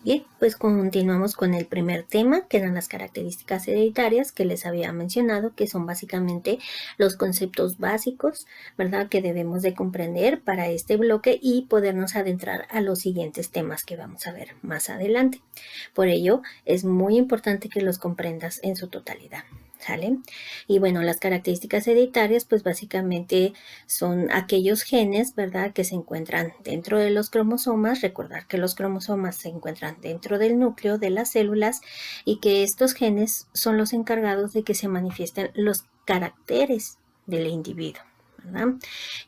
Bien, pues continuamos con el primer tema, que eran las características hereditarias que les había mencionado, que son básicamente los conceptos básicos, ¿verdad?, que debemos de comprender para este bloque y podernos adentrar a los siguientes temas que vamos a ver más adelante. Por ello, es muy importante que los comprendas en su totalidad. ¿Sale? Y bueno, las características hereditarias pues básicamente son aquellos genes, ¿verdad?, que se encuentran dentro de los cromosomas. Recordar que los cromosomas se encuentran dentro del núcleo de las células y que estos genes son los encargados de que se manifiesten los caracteres del individuo, ¿verdad?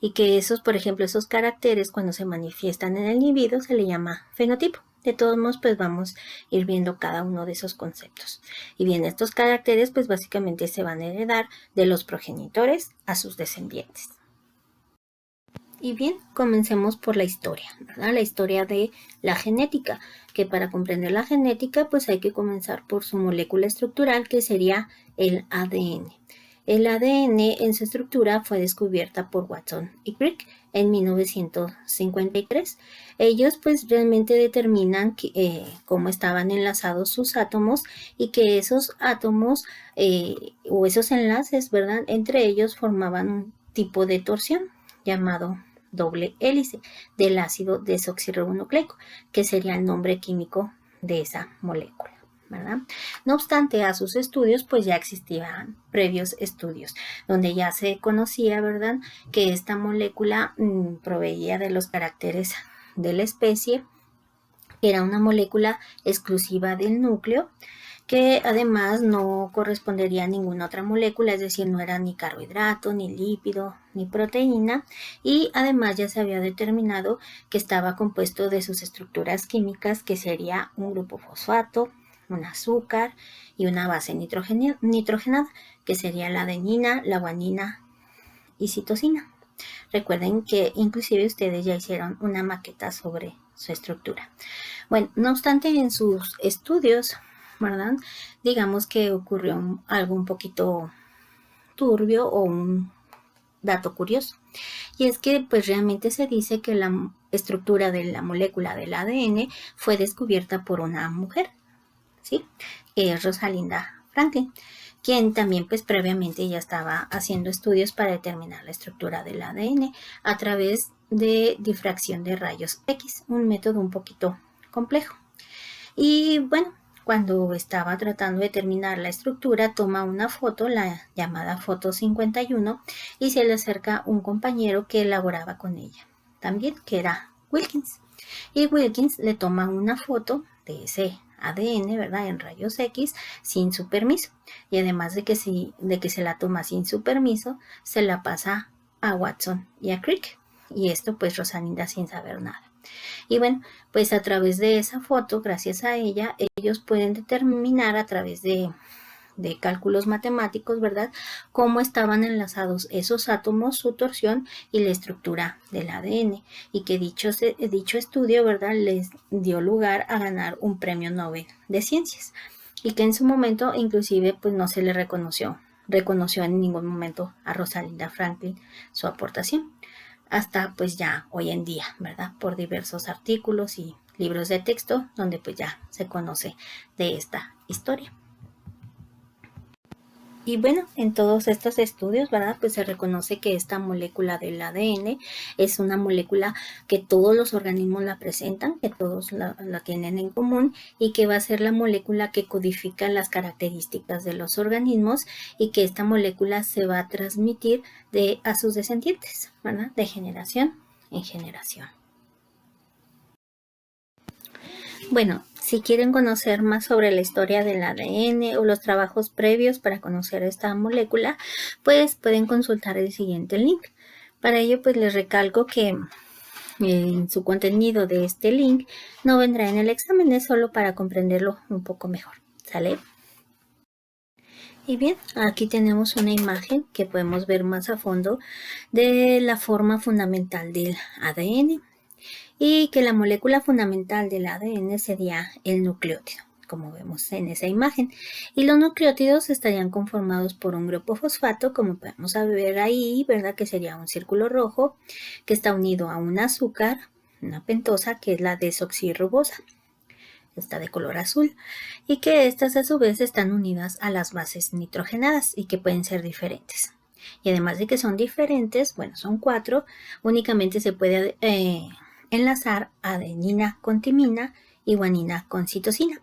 Y que esos, por ejemplo, esos caracteres cuando se manifiestan en el individuo se le llama fenotipo. De todos modos, pues vamos a ir viendo cada uno de esos conceptos. Y bien, estos caracteres pues básicamente se van a heredar de los progenitores a sus descendientes. Y bien, comencemos por la historia, ¿verdad? La historia de la genética, que para comprender la genética pues hay que comenzar por su molécula estructural, que sería el ADN. El ADN en su estructura fue descubierta por Watson y Crick en 1953. Ellos pues realmente determinan cómo estaban enlazados sus átomos y que esos átomos o esos enlaces, ¿verdad?, entre ellos formaban un tipo de torsión llamado doble hélice del ácido desoxirribonucleico, que sería el nombre químico de esa molécula, ¿verdad? No obstante, a sus estudios pues ya existían previos estudios donde ya se conocía, ¿verdad?, que esta molécula proveía de los caracteres de la especie, que era una molécula exclusiva del núcleo, que además no correspondería a ninguna otra molécula, es decir, no era ni carbohidrato, ni lípido, ni proteína, y además ya se había determinado que estaba compuesto de sus estructuras químicas, que sería un grupo fosfato, un azúcar y una base nitrogenada, que sería la adenina, la guanina y citosina. Recuerden que inclusive ustedes ya hicieron una maqueta sobre su estructura. Bueno, no obstante, en sus estudios, ¿verdad?, digamos que ocurrió algo un poquito turbio o un dato curioso. Y es que pues realmente se dice que la estructura de la molécula del ADN fue descubierta por una mujer, ¿sí? Rosalinda Franklin, quien también pues previamente ya estaba haciendo estudios para determinar la estructura del ADN a través de difracción de rayos X, un método un poquito complejo. Y bueno, cuando estaba tratando de determinar la estructura, toma una foto, la llamada foto 51, y se le acerca un compañero que elaboraba con ella, también, que era Wilkins. Y Wilkins le toma una foto de ese ADN, ¿verdad?, en rayos X, sin su permiso. Y además de que se la toma sin su permiso, se la pasa a Watson y a Crick. Y esto pues Rosalinda sin saber nada. Y bueno, pues a través de esa foto, gracias a ella, ellos pueden determinar a través de cálculos matemáticos, ¿verdad?, cómo estaban enlazados esos átomos, su torsión y la estructura del ADN, y que dicho estudio, ¿verdad?, les dio lugar a ganar un premio Nobel de Ciencias, y que en su momento inclusive pues no se le reconoció en ningún momento a Rosalinda Franklin su aportación, hasta pues ya hoy en día, ¿verdad?, por diversos artículos y libros de texto donde pues ya se conoce de esta historia. Y bueno, en todos estos estudios, ¿verdad?, pues se reconoce que esta molécula del ADN es una molécula que todos los organismos la presentan, que todos la tienen en común, y que va a ser la molécula que codifica las características de los organismos, y que esta molécula se va a transmitir a sus descendientes, ¿verdad?, de generación en generación. Bueno, si quieren conocer más sobre la historia del ADN o los trabajos previos para conocer esta molécula, pues pueden consultar el siguiente link. Para ello, pues les recalco que en su contenido de este link no vendrá en el examen, es solo para comprenderlo un poco mejor, ¿sale? Y bien, aquí tenemos una imagen que podemos ver más a fondo de la forma fundamental del ADN, y que la molécula fundamental del ADN sería el nucleótido, como vemos en esa imagen. Y los nucleótidos estarían conformados por un grupo fosfato, como podemos ver ahí, ¿verdad?, que sería un círculo rojo, que está unido a un azúcar, una pentosa, que es la desoxirribosa. está de color azul, y que estas a su vez están unidas a las bases nitrogenadas y que pueden ser diferentes. Y además de que son diferentes, bueno, son 4, únicamente se puede enlazar adenina con timina y guanina con citosina.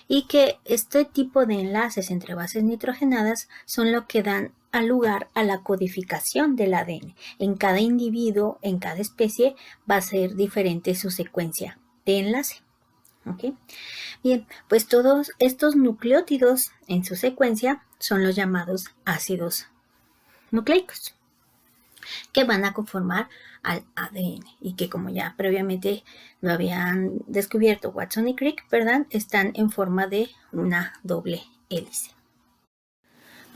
Y que este tipo de enlaces entre bases nitrogenadas son lo que dan al lugar a la codificación del ADN. En cada individuo, en cada especie, va a ser diferente su secuencia de enlace. ¿Okay? Bien, pues todos estos nucleótidos en su secuencia son los llamados ácidos nucleicos, que van a conformar al ADN y que, como ya previamente lo habían descubierto Watson y Crick, ¿verdad?, están en forma de una doble hélice.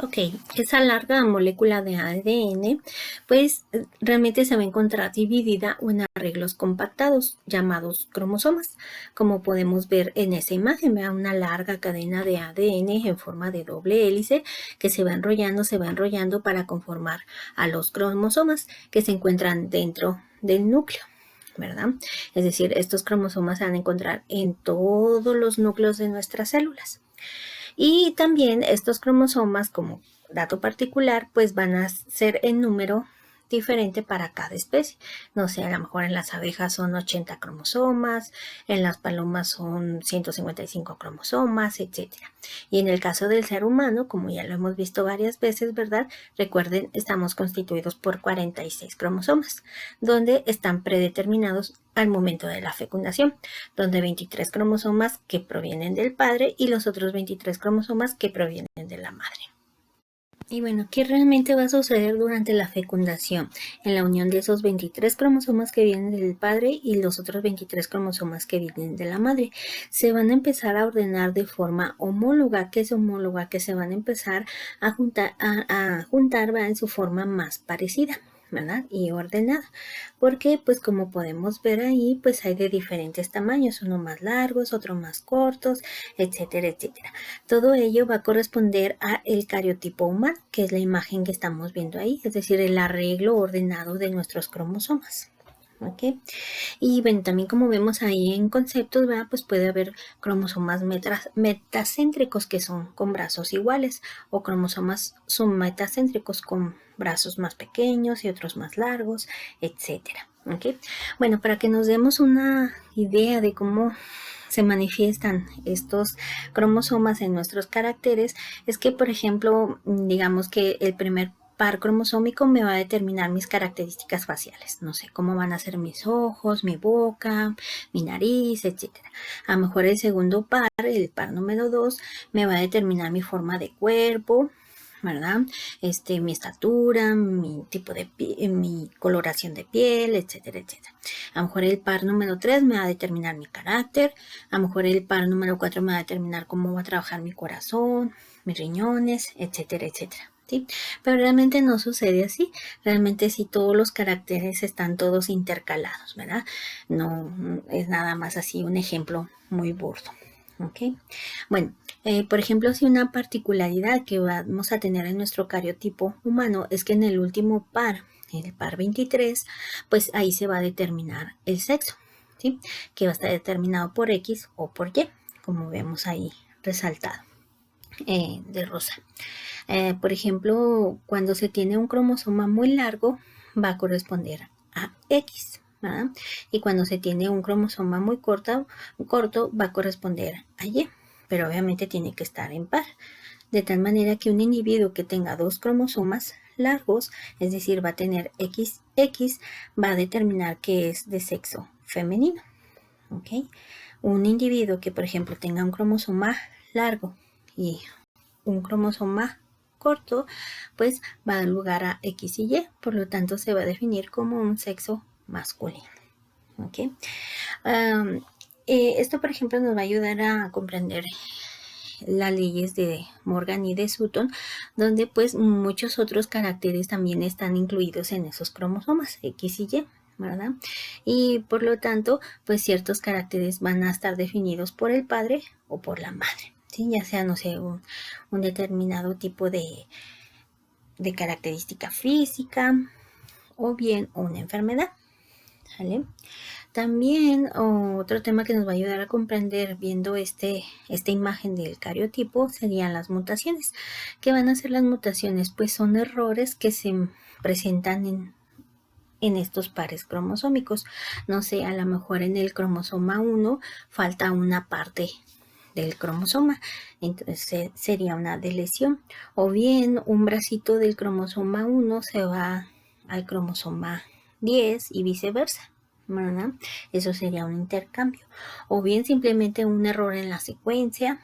Ok, esa larga molécula de ADN, pues realmente se va a encontrar dividida en arreglos compactados llamados cromosomas, como podemos ver en esa imagen, vea una larga cadena de ADN en forma de doble hélice que se va enrollando para conformar a los cromosomas que se encuentran dentro del núcleo, ¿verdad? Es decir, estos cromosomas se van a encontrar en todos los núcleos de nuestras células. Y también estos cromosomas, como dato particular, pues van a ser en número diferente para cada especie. No sé, a lo mejor en las abejas son 80 cromosomas, en las palomas son 155 cromosomas, etc. Y en el caso del ser humano, como ya lo hemos visto varias veces, ¿verdad? Recuerden, estamos constituidos por 46 cromosomas, donde están predeterminados al momento de la fecundación, donde 23 cromosomas que provienen del padre y los otros 23 cromosomas que provienen de la madre. Y bueno, ¿qué realmente va a suceder durante la fecundación? En la unión de esos 23 cromosomas que vienen del padre y los otros 23 cromosomas que vienen de la madre, se van a empezar a ordenar de forma homóloga. ¿Qué es homóloga? Que se van a empezar a juntar en su forma más parecida, ¿verdad? Y ordenada, porque pues como podemos ver ahí, pues hay de diferentes tamaños, uno más largos, otro más cortos, etcétera, etcétera. Todo ello va a corresponder a el cariotipo humano, que es la imagen que estamos viendo ahí, es decir, el arreglo ordenado de nuestros cromosomas. ¿Okay? Y bueno, también como vemos ahí en conceptos, ¿verdad?, pues puede haber cromosomas metacéntricos que son con brazos iguales, o cromosomas submetacéntricos con brazos más pequeños y otros más largos, etcétera. ¿Okay? Bueno, para que nos demos una idea de cómo se manifiestan estos cromosomas en nuestros caracteres, es que, por ejemplo, digamos que el primer par cromosómico me va a determinar mis características faciales. No sé cómo van a ser mis ojos, mi boca, mi nariz, etc. A lo mejor el segundo par, el par número 2, me va a determinar mi forma de cuerpo, ¿verdad? Mi estatura, mi tipo de mi coloración de piel, etcétera, etcétera. A lo mejor el par número 3 me va a determinar mi carácter. A lo mejor el par número 4 me va a determinar cómo va a trabajar mi corazón, mis riñones, etcétera, etcétera. ¿Sí? Pero realmente no sucede así. Realmente sí, todos los caracteres están todos intercalados, ¿verdad? No es nada más así un ejemplo muy burdo. ¿Ok? Bueno, por ejemplo, si una particularidad que vamos a tener en nuestro cariotipo humano es que en el último par, el par 23, pues ahí se va a determinar el sexo, ¿sí? Que va a estar determinado por X o por Y, como vemos ahí resaltado de rosa. Por ejemplo, cuando se tiene un cromosoma muy largo, va a corresponder a X, ¿verdad? Y cuando se tiene un cromosoma muy corto va a corresponder a Y, pero obviamente tiene que estar en par, de tal manera que un individuo que tenga dos cromosomas largos, es decir, va a tener XX, va a determinar que es de sexo femenino, ¿ok? Un individuo que, por ejemplo, tenga un cromosoma largo y un cromosoma corto, pues va a dar lugar a X y Y, por lo tanto se va a definir como un sexo masculino. ¿Okay? Esto, por ejemplo, nos va a ayudar a comprender las leyes de Morgan y de Sutton, donde pues muchos otros caracteres también están incluidos en esos cromosomas X y Y, ¿verdad? Y por lo tanto, pues ciertos caracteres van a estar definidos por el padre o por la madre, ¿sí? Ya sea, no sé, un determinado tipo de característica física o bien una enfermedad, ¿vale? También otro tema que nos va a ayudar a comprender viendo esta imagen del cariotipo serían las mutaciones. ¿Qué van a ser las mutaciones? Pues son errores que se presentan en estos pares cromosómicos. No sé, a lo mejor en el cromosoma 1 falta una parte del cromosoma, entonces sería una deleción, o bien un bracito del cromosoma 1 se va al cromosoma 10 y viceversa, ¿verdad? Eso sería un intercambio, o bien simplemente un error en la secuencia,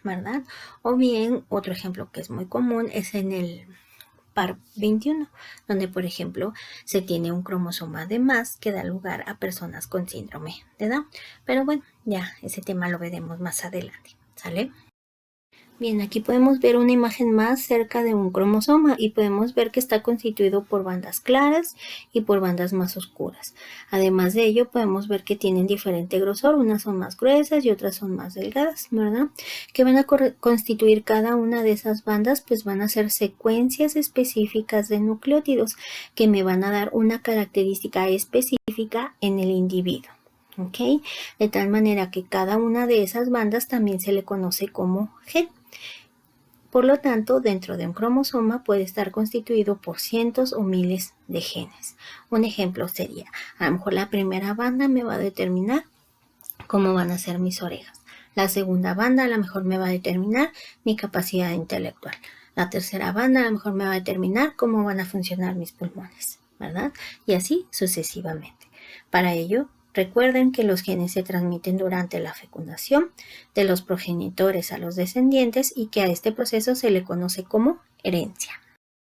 ¿verdad? O bien otro ejemplo que es muy común es en el par 21, donde por ejemplo se tiene un cromosoma de más que da lugar a personas con síndrome de Down. Pero bueno, ya ese tema lo veremos más adelante, ¿sale? Bien, aquí podemos ver una imagen más cerca de un cromosoma y podemos ver que está constituido por bandas claras y por bandas más oscuras. Además de ello, podemos ver que tienen diferente grosor, unas son más gruesas y otras son más delgadas, ¿verdad? ¿Qué van a constituir cada una de esas bandas? Pues van a ser secuencias específicas de nucleótidos que me van a dar una característica específica en el individuo. ¿Ok? De tal manera que cada una de esas bandas también se le conoce como gen. Por lo tanto, dentro de un cromosoma puede estar constituido por cientos o miles de genes. Un ejemplo sería, a lo mejor la primera banda me va a determinar cómo van a ser mis orejas. La segunda banda a lo mejor me va a determinar mi capacidad intelectual. La tercera banda a lo mejor me va a determinar cómo van a funcionar mis pulmones, ¿verdad? Y así sucesivamente. Para ello, recuerden que los genes se transmiten durante la fecundación de los progenitores a los descendientes y que a este proceso se le conoce como herencia.